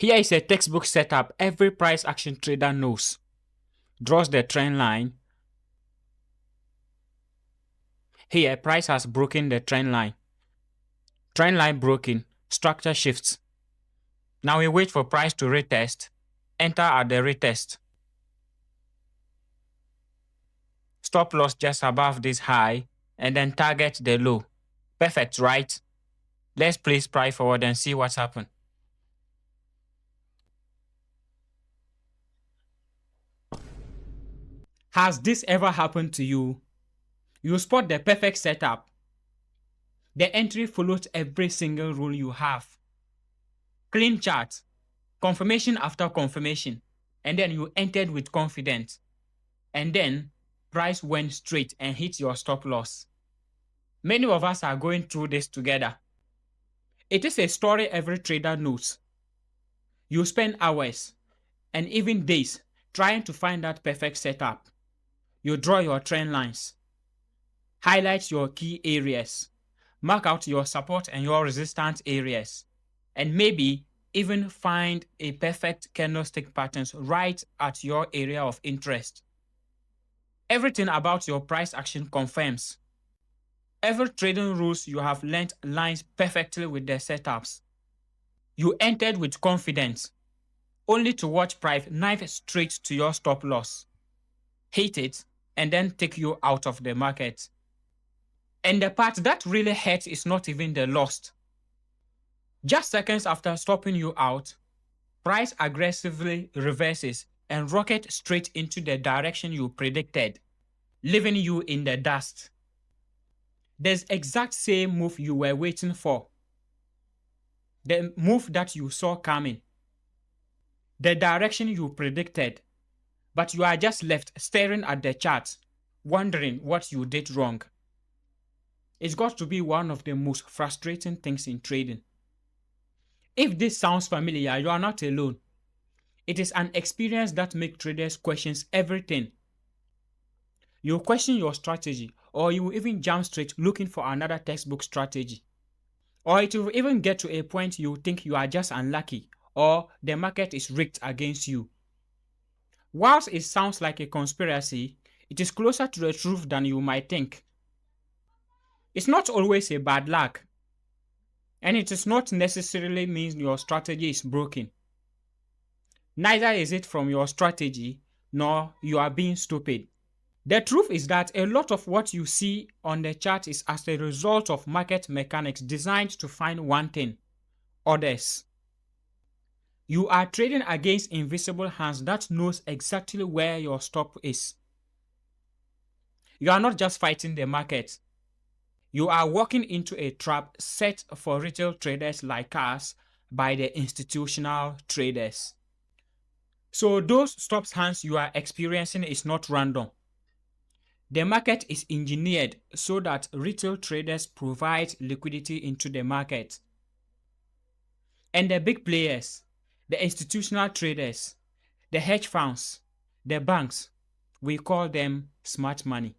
Here is a textbook setup every price action trader knows. Draws the trend line. Here, price has broken the trend line. Trend line broken, structure shifts. Now we wait for price to retest. Enter at the retest. Stop loss just above this high and then target the low. Perfect, right? Let's place price forward and see what's happened. Has this ever happened to you? You spot the perfect setup. The entry follows every single rule you have. Clean chart, confirmation after confirmation, and then you entered with confidence. And then price went straight and hit your stop loss. Many of us are going through this together. It is a story every trader knows. You spend hours and even days trying to find that perfect setup. You draw your trend lines, highlight your key areas, mark out your support and your resistance areas, and maybe even find a perfect candlestick patterns right at your area of interest. Everything about your price action confirms. Every trading rules you have learned lines perfectly with the setups. You entered with confidence, only to watch price knife straight to your stop loss, hit it, and then take you out of the market. And the part that really hurts is not even the loss. Just seconds after stopping you out, price aggressively reverses and rockets straight into the direction you predicted, leaving you in the dust. There's exact same move you were waiting for. The move that you saw coming. The direction you predicted. But you are just left staring at the chart, wondering what you did wrong. It's got to be one of the most frustrating things in trading. If this sounds familiar, you are not alone. It is an experience that makes traders question everything. You question your strategy, or you will even jump straight looking for another textbook strategy. Or it will even get to a point you think you are just unlucky, or the market is rigged against you. Whilst it sounds like a conspiracy, it is closer to the truth than you might think. It's not always a bad luck, and it does not necessarily mean your strategy is broken. Neither is it from your strategy, nor you are being stupid. The truth is that a lot of what you see on the chart is as a result of market mechanics designed to find one thing: orders. You are trading against invisible hands that knows exactly where your stop is. You are not just fighting the market. You are walking into a trap set for retail traders like us by the institutional traders. So those stop hands you are experiencing is not random. The market is engineered so that retail traders provide liquidity into the market. And the big players, the institutional traders, the hedge funds, the banks, we call them smart money.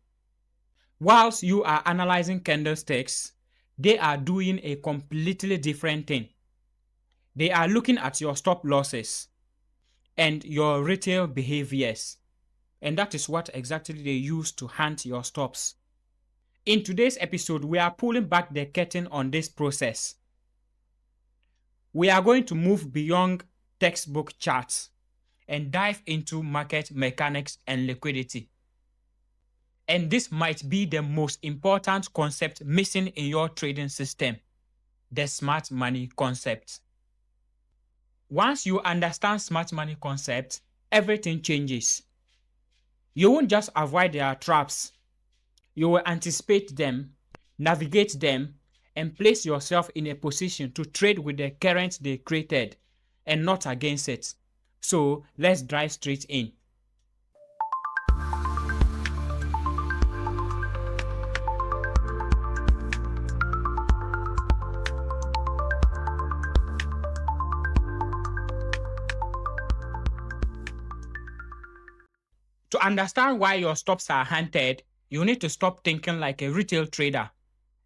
Whilst you are analyzing candlesticks, they are doing a completely different thing. They are looking at your stop losses and your retail behaviors. And that is what exactly they use to hunt your stops. In today's episode, we are pulling back the curtain on this process. We are going to move beyond textbook charts and dive into market mechanics and liquidity. And this might be the most important concept missing in your trading system, the smart money concept. Once you understand smart money concept, everything changes. You won't just avoid their traps. You will anticipate them, navigate them, and place yourself in a position to trade with the current they created and not against it. So let's dive straight in. To understand why your stops are hunted, you need to stop thinking like a retail trader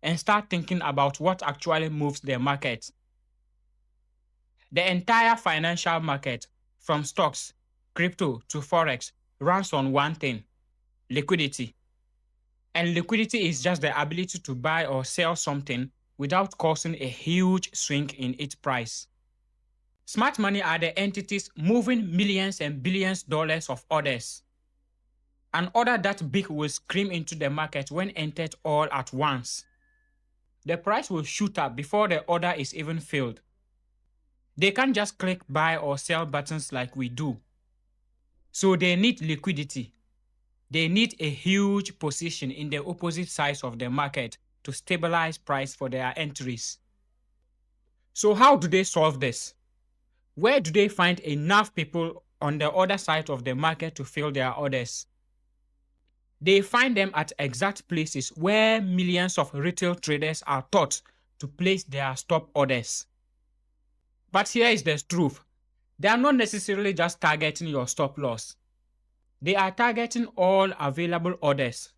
and start thinking about what actually moves the market. The entire financial market, from stocks, crypto to forex, runs on one thing: liquidity. And liquidity is just the ability to buy or sell something without causing a huge swing in its price. Smart money are the entities moving millions and billions dollars of orders. An order that big will scream into the market when entered all at once. The price will shoot up before the order is even filled. They can't just click buy or sell buttons like we do. So they need liquidity. They need a huge position in the opposite sides of the market to stabilize price for their entries. So how do they solve this? Where do they find enough people on the other side of the market to fill their orders? They find them at exact places where millions of retail traders are taught to place their stop orders. But here is the truth. They are not necessarily just targeting your stop loss. They are targeting all available orders.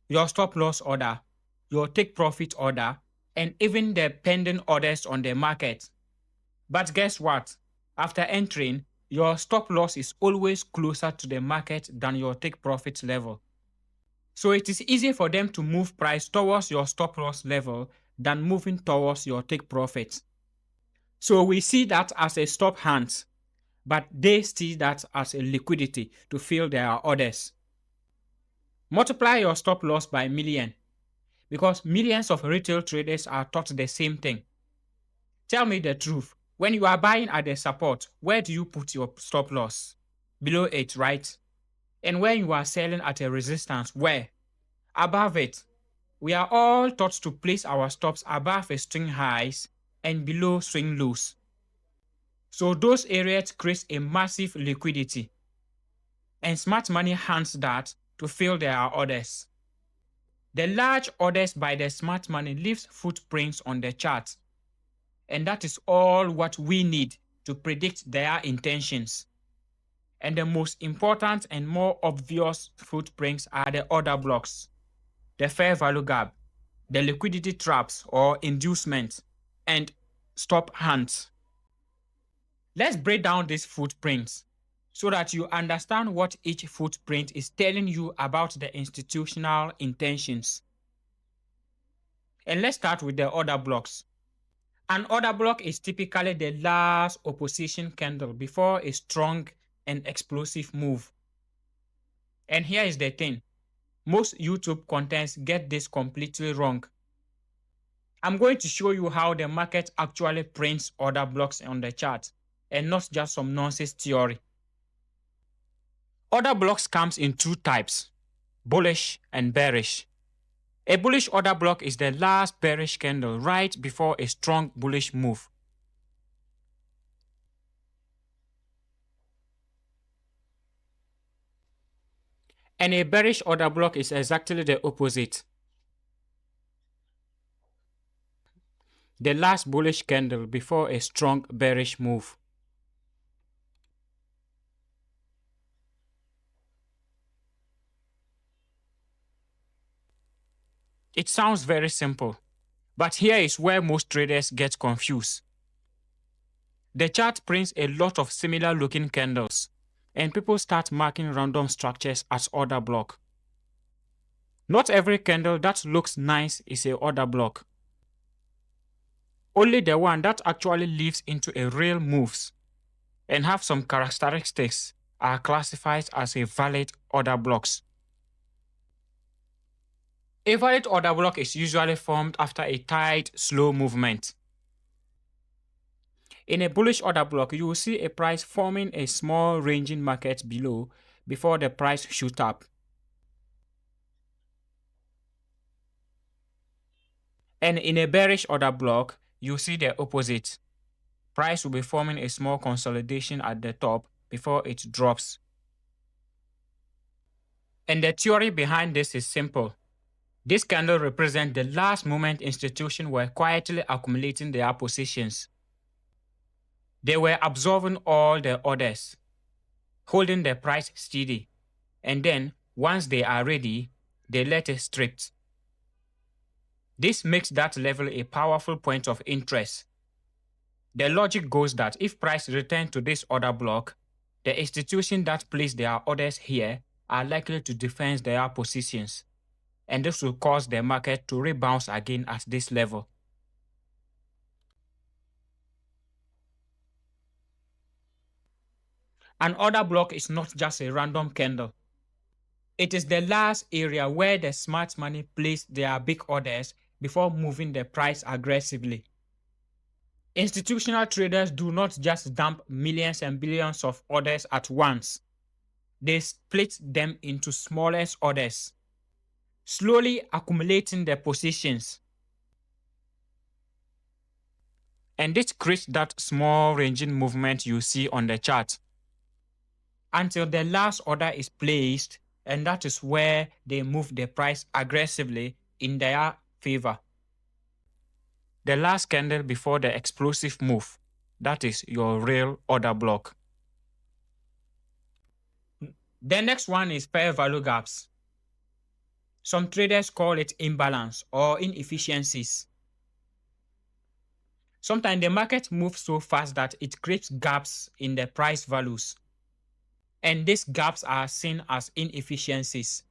Your stop loss order, your take profit order, and even the pending orders on the market. But guess what? After entering, your stop loss is always closer to the market than your take profit level. So it is easy for them to move price towards your stop loss level than moving towards your take profit. So we see that as a stop hand, but they see that as a liquidity to fill their orders. Multiply your stop loss by million, because millions of retail traders are taught the same thing. Tell me the truth. When you are buying at the support, where do you put your stop loss? Below it, right? And when you are selling at a resistance, where? Above it. We are all taught to place our stops above a swing highs and below swing lows. So those areas create a massive liquidity. And smart money hands that to fill their orders. The large orders by the smart money leaves footprints on the chart. And that is all what we need to predict their intentions. And the most important and more obvious footprints are the order blocks, the fair value gap, the liquidity traps or inducement, and stop hands. Let's break down these footprints so that you understand what each footprint is telling you about the institutional intentions. And let's start with the order blocks. An order block is typically the last opposition candle before a strong and explosive move. And here is the thing. Most YouTube contents get this completely wrong. I'm going to show you how the market actually prints order blocks on the chart and not just some nonsense theory. Order blocks comes in two types, bullish and bearish. A bullish order block is the last bearish candle right before a strong bullish move. And a bearish order block is exactly the opposite. The last bullish candle before a strong bearish move. It sounds very simple, but here is where most traders get confused. The chart prints a lot of similar looking candles, and people start marking random structures as order block. Not every candle that looks nice is a order block. Only the one that actually leads into a real moves and have some characteristics are classified as a valid order blocks. A valid order block is usually formed after a tight, slow movement. In a bullish order block, you will see a price forming a small ranging market below before the price shoots up. And in a bearish order block, you see the opposite. Price will be forming a small consolidation at the top before it drops. And the theory behind this is simple. This candle represents the last moment institutions were quietly accumulating their positions. They were absorbing all the orders, holding the price steady, and then once they are ready, they let it strip. This makes that level a powerful point of interest. The logic goes that if price return to this order block, the institution that placed their orders here are likely to defend their positions, and this will cause the market to rebound again at this level. An order block is not just a random candle. It is the last area where the smart money placed their big orders before moving the price aggressively. Institutional traders do not just dump millions and billions of orders at once. They split them into smallest orders, slowly accumulating their positions. And this creates that small ranging movement you see on the chart until the last order is placed, and that is where they move the price aggressively in their favor. The last candle before the explosive move, that is your real order block. The next one is fair value gaps. Some traders call it imbalance or inefficiencies. Sometimes the market moves so fast that it creates gaps in the price values, and these gaps are seen as inefficiencies.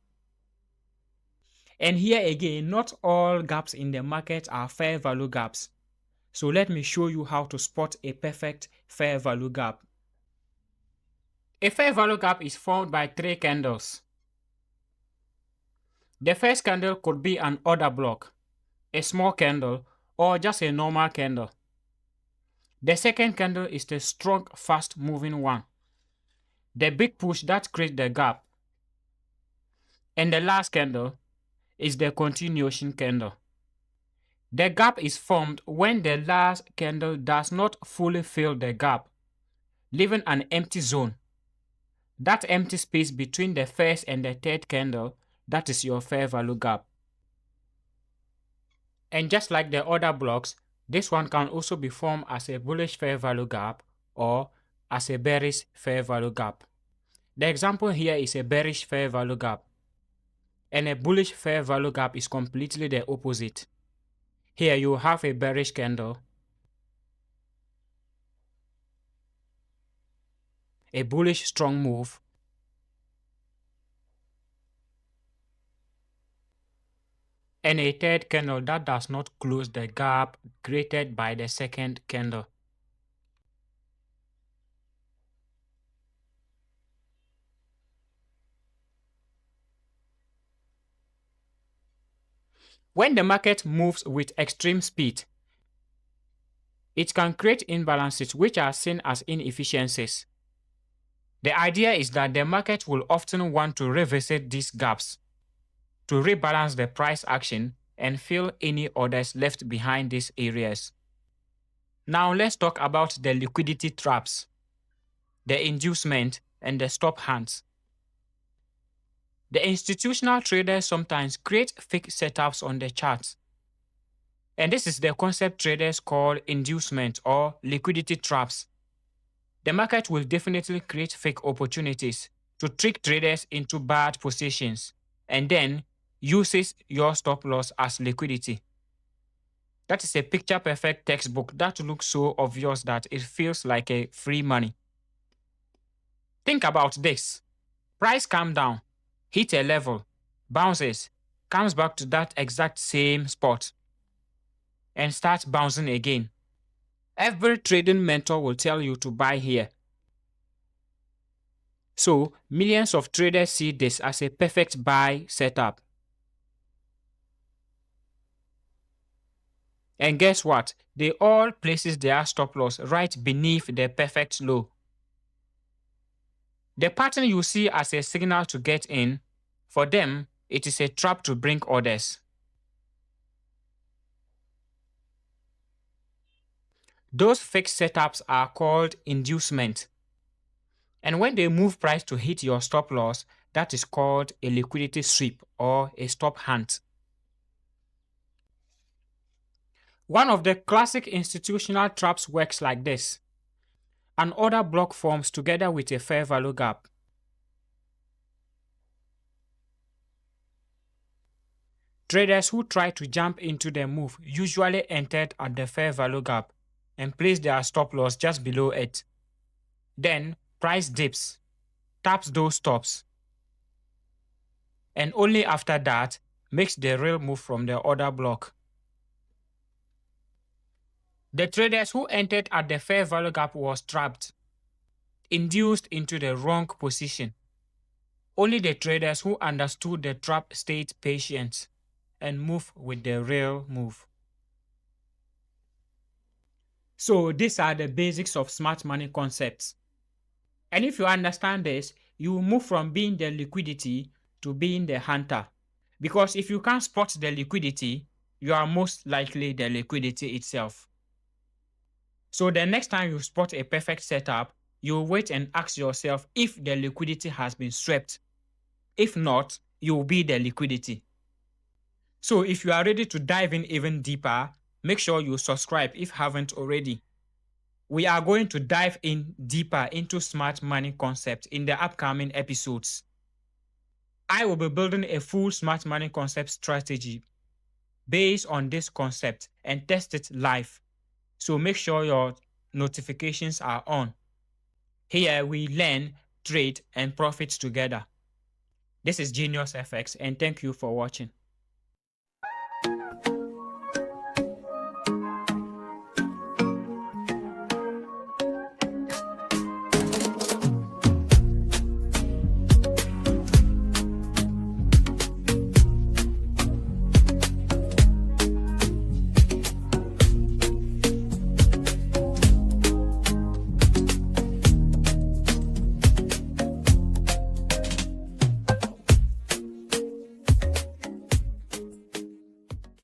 And here again, not all gaps in the market are fair value gaps. So let me show you how to spot a perfect fair value gap. A fair value gap is formed by 3 candles. The first candle could be an order block, a small candle, or just a normal candle. The second candle is the strong, fast-moving one, the big push that creates the gap. And the last candle is the continuation candle. The gap is formed when the last candle does not fully fill the gap, leaving an empty zone. That empty space between the first and the third candle, that is your fair value gap. And just like the other blocks, this one can also be formed as a bullish fair value gap or as a bearish fair value gap. The example here is a bearish fair value gap, and a bullish fair value gap is completely the opposite. Here you have a bearish candle, a bullish strong move, and a third candle that does not close the gap created by the second candle. When the market moves with extreme speed, it can create imbalances which are seen as inefficiencies. The idea is that the market will often want to revisit these gaps to rebalance the price action and fill any orders left behind these areas. Now let's talk about the liquidity traps, the inducement, and the stop hands. The institutional traders sometimes create fake setups on the charts. And this is the concept traders call inducement or liquidity traps. The market will definitely create fake opportunities to trick traders into bad positions and then uses your stop loss as liquidity. That is a picture perfect textbook that looks so obvious that it feels like a free money. Think about this. Price comes down, hit a level, bounces, comes back to that exact same spot, and starts bouncing again. Every trading mentor will tell you to buy here. So, millions of traders see this as a perfect buy setup. And guess what? They all places their stop loss right beneath the perfect low. The pattern you see as a signal to get in, for them, it is a trap to bring orders. Those fake setups are called inducement. And when they move price to hit your stop loss, that is called a liquidity sweep or a stop hunt. One of the classic institutional traps works like this. An order block forms together with a fair value gap. Traders who try to jump into the move usually entered at the fair value gap and place their stop loss just below it. Then price dips, taps those stops, and only after that makes the real move from the order block. The traders who entered at the fair value gap was trapped, induced into the wrong position. Only the traders who understood the trap stayed patient and moved with the real move. So these are the basics of smart money concepts. And if you understand this, you will move from being the liquidity to being the hunter. Because if you can't spot the liquidity, you are most likely the liquidity itself. So the next time you spot a perfect setup, you wait and ask yourself if the liquidity has been swept. If not, you will be the liquidity. So if you are ready to dive in even deeper, make sure you subscribe if you haven't already. We are going to dive in deeper into smart money concepts in the upcoming episodes. I will be building a full smart money concept strategy based on this concept and test it live. So make sure your notifications are on. Here we learn, trade, and profit together. This is Genius FX, and thank you for watching.